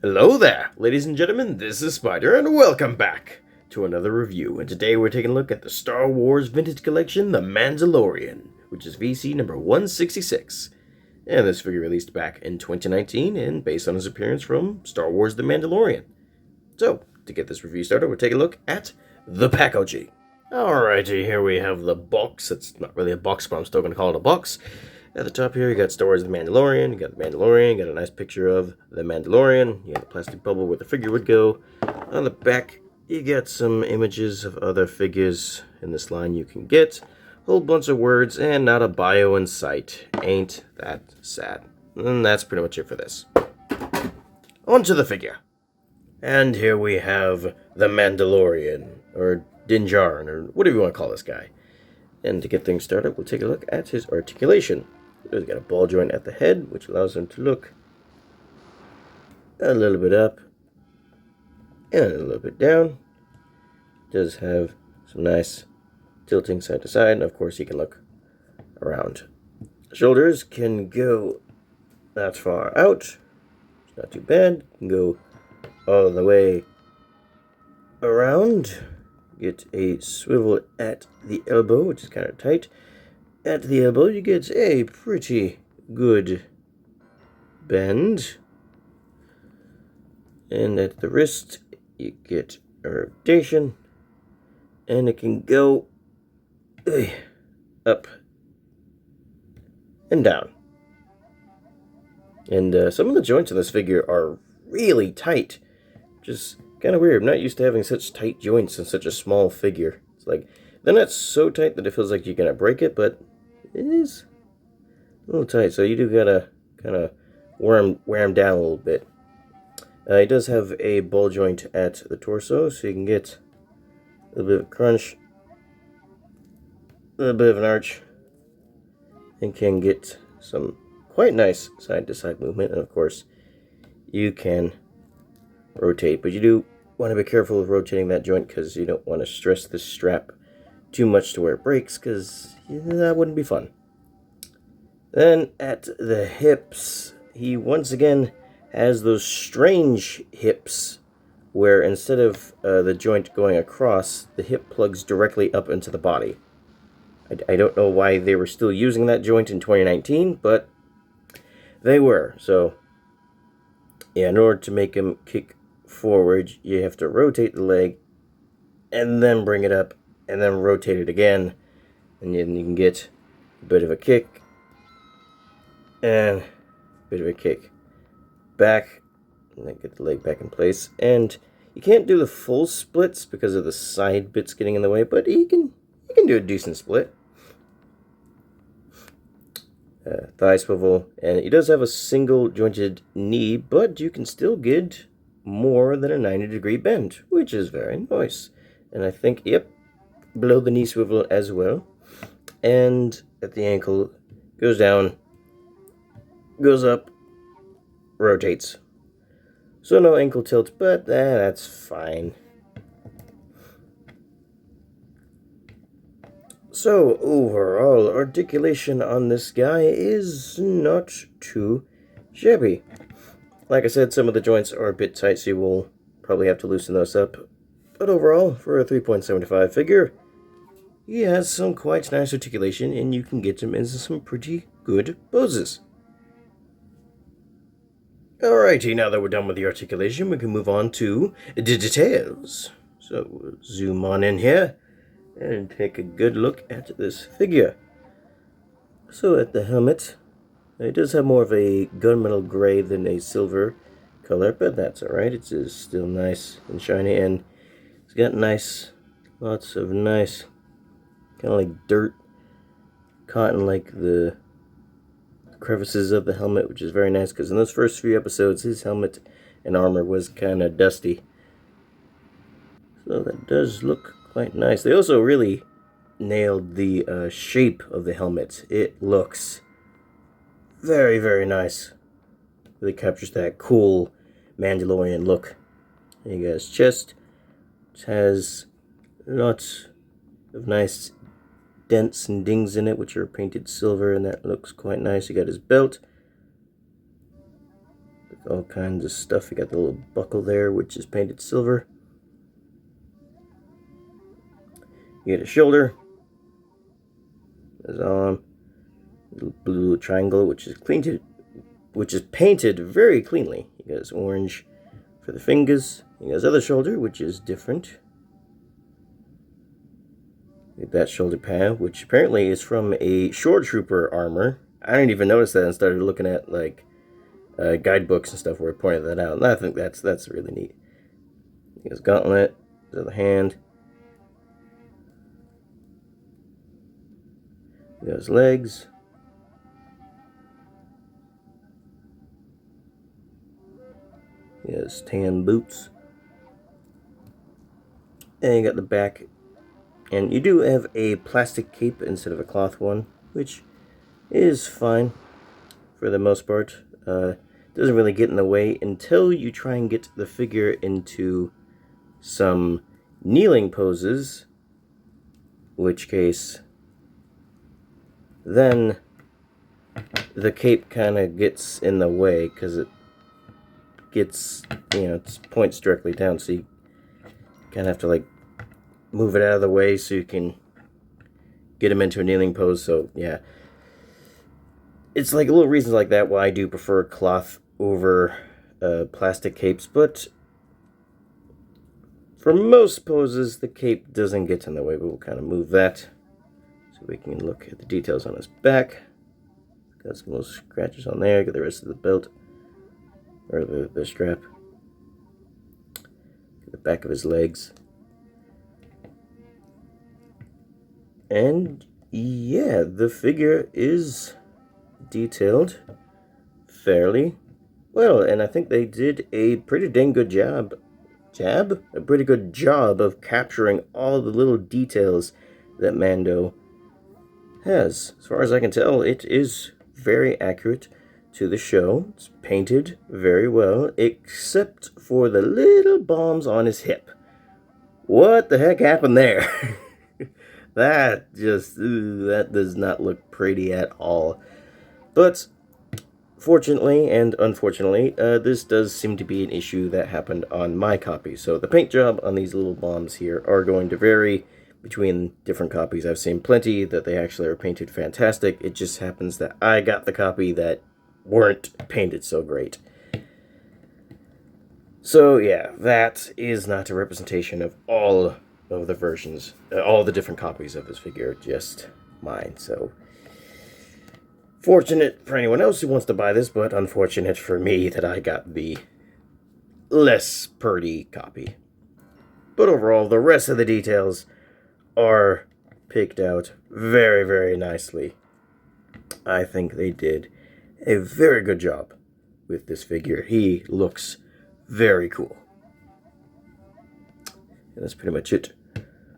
Hello there, ladies and gentlemen, this is Spider, and welcome back to another review. And today we're taking a look at the Star Wars Vintage Collection, The Mandalorian, which is VC number 166. And this figure released back in 2019, and based on his appearance from Star Wars The Mandalorian. So, to get this review started, we'll take a look at the packaging. Alrighty, here we have the box. It's not really a box, but I'm still going to call it a box. At the top here, you got Star Wars The Mandalorian, you got the Mandalorian, you got a nice picture of the Mandalorian, you got the plastic bubble where the figure would go. On the back, you got some images of other figures in this line you can get. A whole bunch of words, and not a bio in sight. Ain't that sad. And that's pretty much it for this. On to the figure. And here we have the Mandalorian, or Din Djarin, or whatever you want to call this guy. And to get things started, we'll take a look at his articulation. He's got a ball joint at the head, which allows him to look a little bit up and a little bit down. Does have some nice tilting side to side, and of course he can look around. Shoulders can go that far out. It's not too bad. Can go all the way around. Get a swivel at the elbow, which is kind of tight. At the elbow, you get a pretty good bend. And at the wrist, you get a rotation. And it can go up and down. And some of the joints in this figure are really tight. Just kind of weird. I'm not used to having such tight joints in such a small figure. It's like, they're not so tight that it feels like you're going to break it, but it is a little tight. So you do got to kind of wear him down a little bit. He does have a ball joint at the torso, so you can get a little bit of a crunch, a little bit of an arch, and can get some quite nice side-to-side movement. And of course, you can rotate, but you do want to be careful of rotating that joint because you don't want to stress the strap too much to where it breaks, because that wouldn't be fun. Then at the hips, he once again has those strange hips where instead of the joint going across, the hip plugs directly up into the body. I don't know why they were still using that joint in 2019, but they were. So yeah, in order to make him kick forward, you have to rotate the leg and then bring it up and then rotate it again, and then you can get a bit of a kick and a bit of a kick back, and then get the leg back in place. And you can't do the full splits because of the side bits getting in the way, but you can do a decent split. Thigh swivel, and he does have a single jointed knee, but you can still get more than a 90-degree bend, which is very nice. And I think, yep, below the knee swivel as well. And at the ankle, goes down, goes up, rotates. So no ankle tilt, but that's fine. So overall, articulation on this guy is not too shabby. Like I said, some of the joints are a bit tight, so you will probably have to loosen those up. But overall, for a 3.75 figure, he has some quite nice articulation, and you can get him into some pretty good poses. Alrighty, now that we're done with the articulation, we can move on to the details. So we'll zoom on in here and take a good look at this figure. So at the helmet, it does have more of a gunmetal gray than a silver color, but that's alright. It's still nice and shiny, and it's got lots of nice, kind of like dirt, cotton, like the crevices of the helmet, which is very nice, because in those first few episodes, his helmet and armor was kind of dusty. So that does look quite nice. They also really nailed the shape of the helmet. It looks very, very nice. Really captures that cool Mandalorian look. There you guys, chest. It has lots of nice dents and dings in it, which are painted silver, and that looks quite nice. You got his belt, the All kinds of stuff. You got the little buckle there, which is painted silver. You get a shoulder. His arm. Blue triangle, which is painted very cleanly. He got his orange for the fingers. He has other shoulder, which is different. That shoulder pad, which apparently is from a shore trooper armor. I didn't even notice that and started looking at like guidebooks and stuff where it pointed that out. And I think that's really neat. He has gauntlet, his other hand. He has legs. He has tan boots. And you got the back. And you do have a plastic cape instead of a cloth one, which is fine for the most part. Doesn't really get in the way until you try and get the figure into some kneeling poses, which case then the cape kind of gets in the way because it gets, it points directly down, so you kind of have to like move it out of the way so you can get him into a kneeling pose. So yeah, it's like little reasons like that why I do prefer cloth over plastic capes, but for most poses the cape doesn't get in the way. But we'll kind of move that so we can look at the details on his back. Got some little scratches on there. Got the rest of the belt, or the strap. Got the back of his legs. And yeah, the figure is detailed fairly well, and I think they did a pretty dang good job. A pretty good job of capturing all the little details that Mando has. As far as I can tell, it is very accurate to the show. It's painted very well, except for the little bombs on his hip. What the heck happened there? That does not look pretty at all. But fortunately and unfortunately, this does seem to be an issue that happened on my copy. So the paint job on these little bombs here are going to vary between different copies. I've seen plenty that they actually are painted fantastic. It just happens that I got the copy that weren't painted so great. So yeah, that is not a representation of all of the versions, all the different copies of this figure, just mine. So fortunate for anyone else who wants to buy this, but unfortunate for me that I got the less pretty copy. But overall, the rest of the details are picked out very, very nicely. I think they did a very good job with this figure. He looks very cool. And that's pretty much it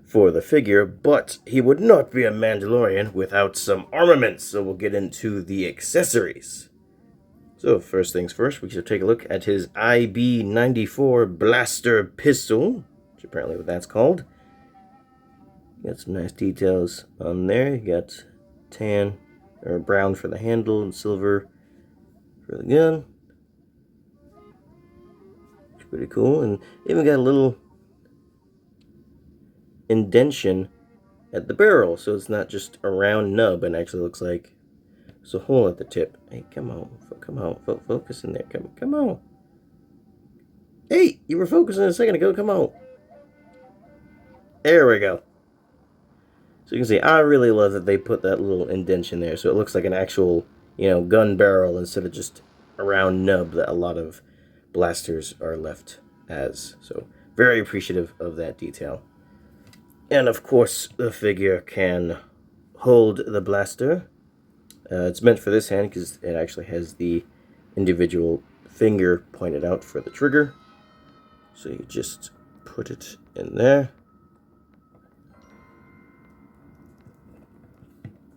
for the figure, but he would not be a Mandalorian without some armaments, so we'll get into the accessories. So first things first, we should take a look at his IB-94 blaster pistol, which apparently what that's called. Got some nice details on there. You got tan or brown for the handle and silver for the gun. It's pretty cool, and even got a little indentation at the barrel, so it's not just a round nub and actually looks like there's a hole at the tip. Hey, come on, focus in there. Come on. Hey, you were focusing a second ago. Come on. There we go. So you can see, I really love that they put that little indentation there, so it looks like an actual, gun barrel instead of just a round nub that a lot of blasters are left as. So very appreciative of that detail. And of course, the figure can hold the blaster. It's meant for this hand because it actually has the individual finger pointed out for the trigger. So you just put it in there.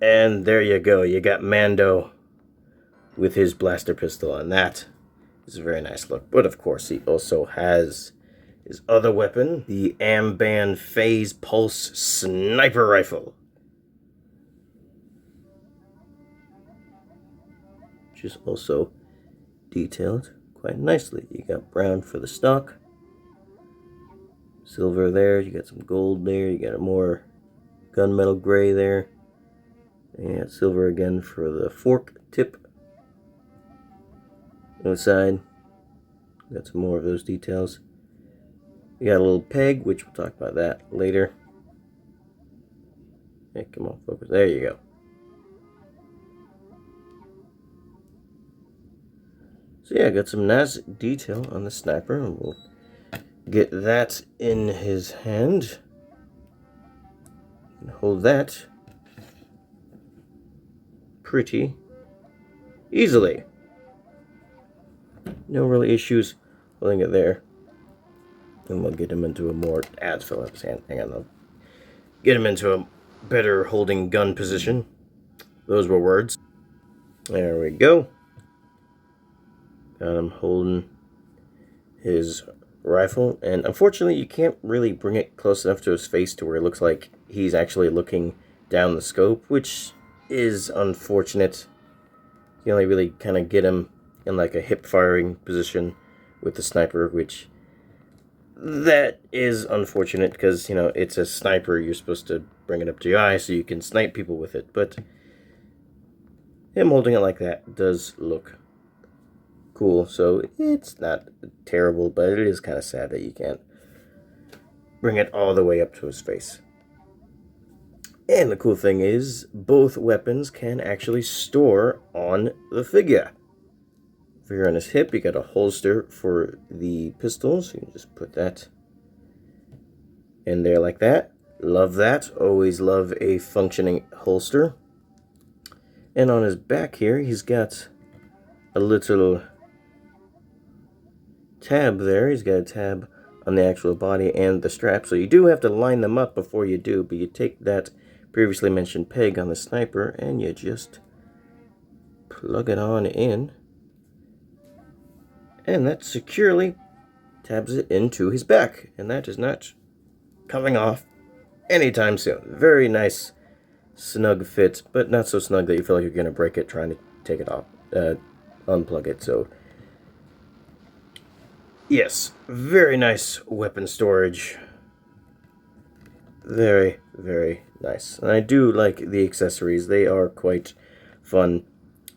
And there you go. You got Mando with his blaster pistol, and that is a very nice look. But of course, he also has his other weapon, the Amban Phase Pulse Sniper Rifle, which is also detailed quite quite nicely. You got brown for the stock, silver there, you got some gold there, you got a more gunmetal gray there, and silver again for the fork tip on the side. Got some more of those details. You got a little peg, which we'll talk about that later. Hey, come on, focus. There you go. So yeah, got some nice detail on the sniper, and we'll get that in his hand. And hold that pretty easily. No real issues holding it there. And we'll get him into a more ads fill up his hand. Hang on, though. Get him into a better holding gun position. Those were words. There we go. Got him holding his rifle, and unfortunately you can't really bring it close enough to his face to where it looks like he's actually looking down the scope, which is unfortunate. You can only really kind of get him in like a hip firing position with the sniper, which that is unfortunate because, you know, it's a sniper. You're supposed to bring it up to your eye so you can snipe people with it, but him holding it like that does look cool. So it's not terrible, but it is kind of sad that you can't bring it all the way up to his face. And the cool thing is, both weapons can actually store on the figure. Figure on his hip, you got a holster for the pistols. You can just put that in there like that. Love that. Always love a functioning holster. And on his back here, he's got a little tab there. He's got a tab on the actual body and the strap. So you do have to line them up before you do, but you take that previously mentioned peg on the sniper and you just plug it on in. And that securely tabs it into his back. And that is not coming off anytime soon. Very nice, snug fit, but not so snug that you feel like you're going to break it trying to take it off, unplug it. So, yes, very nice weapon storage. Very, very nice. And I do like the accessories. They are quite fun.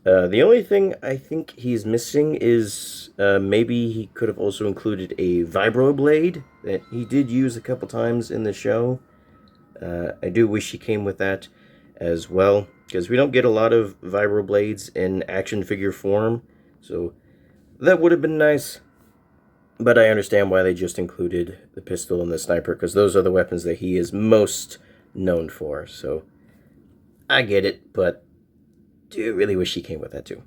The only thing I think he's missing is maybe he could have also included a vibro blade that he did use a couple times in the show. I do wish he came with that as well, because we don't get a lot of vibro blades in action figure form, so that would have been nice. But I understand why they just included the pistol and the sniper, because those are the weapons that he is most known for. So I get it, but do really wish he came with that too.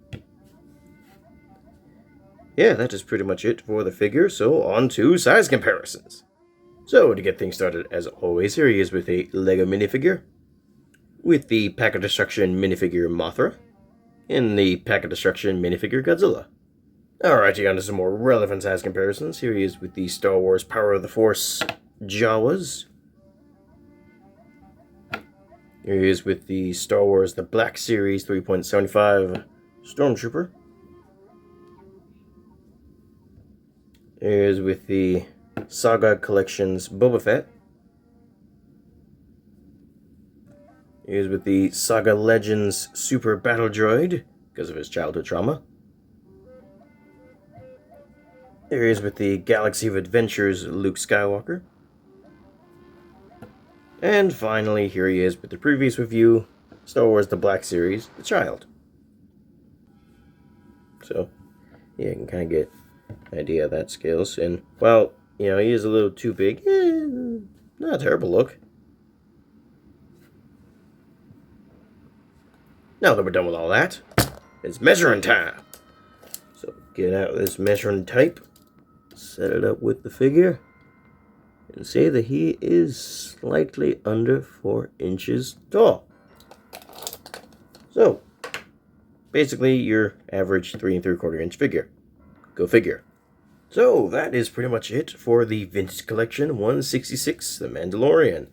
Yeah, that is pretty much it for the figure, so on to size comparisons. So to get things started, as always, here he is with a Lego minifigure, with the Pack of Destruction minifigure Mothra, and the Pack of Destruction minifigure Godzilla. Alrighty, on to some more relevant size comparisons. Here he is with the Star Wars Power of the Force Jawas. Here he is with the Star Wars The Black Series 3.75 Stormtrooper. Here he is with the Saga Collections Boba Fett. Here he is with the Saga Legends Super Battle Droid, because of his childhood trauma. Here he is with the Galaxy of Adventures Luke Skywalker. And finally, here he is with the previous review, Star Wars The Black Series, The Child. So, yeah, you can kind of get an idea of that scales. And, while, you know, he is a little too big, not a terrible look. Now that we're done with all that, it's measuring time. So, get out this measuring tape, set it up with the figure, and say that he is slightly under 4 inches tall. So, basically your average 3 3/4 inch figure. Go figure. So, that is pretty much it for the Vintage Collection 166, The Mandalorian.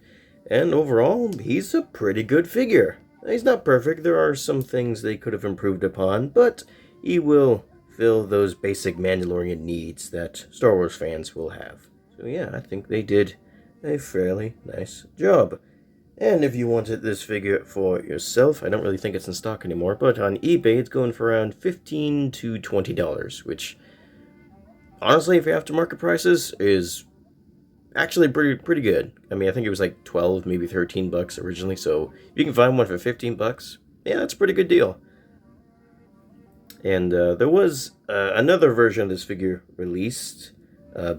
And overall, he's a pretty good figure. He's not perfect, there are some things they could have improved upon, but he will fill those basic Mandalorian needs that Star Wars fans will have. So yeah, I think they did a fairly nice job. And if you wanted this figure for yourself, I don't really think it's in stock anymore, but on eBay it's going for around $15 to $20, which honestly, for aftermarket prices, is actually pretty good. I mean, I think it was like 12, maybe 13 bucks originally, so if you can find one for 15 bucks, yeah, that's a pretty good deal. And there was another version of this figure released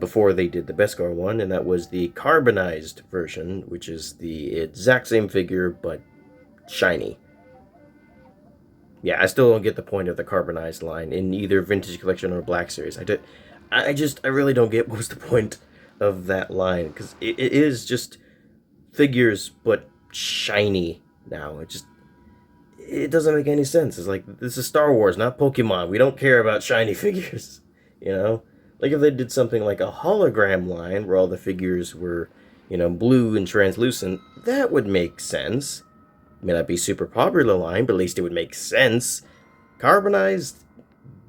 before they did the Beskar one, and that was the carbonized version, which is the exact same figure, but shiny. Yeah, I still don't get the point of the carbonized line in either Vintage Collection or Black Series. I really don't get what's the point of that line, because it is just figures, but shiny now. It doesn't make any sense. It's like, this is Star Wars, not Pokemon. We don't care about shiny figures, you know? Like, if they did something like a hologram line, where all the figures were, blue and translucent, that would make sense. It may not be super popular line, but at least it would make sense. Carbonized?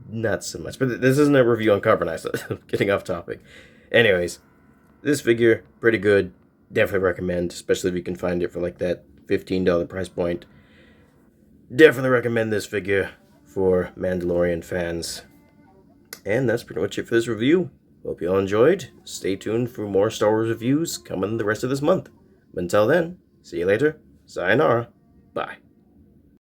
Not so much. But this isn't a review on carbonized. I'm getting off topic. Anyways, this figure, pretty good. Definitely recommend, especially if you can find it for like that $15 price point. Definitely recommend this figure for Mandalorian fans. And that's pretty much it for this review. Hope you all enjoyed. Stay tuned for more Star Wars reviews coming the rest of this month. But until then, see you later. Sayonara. Bye.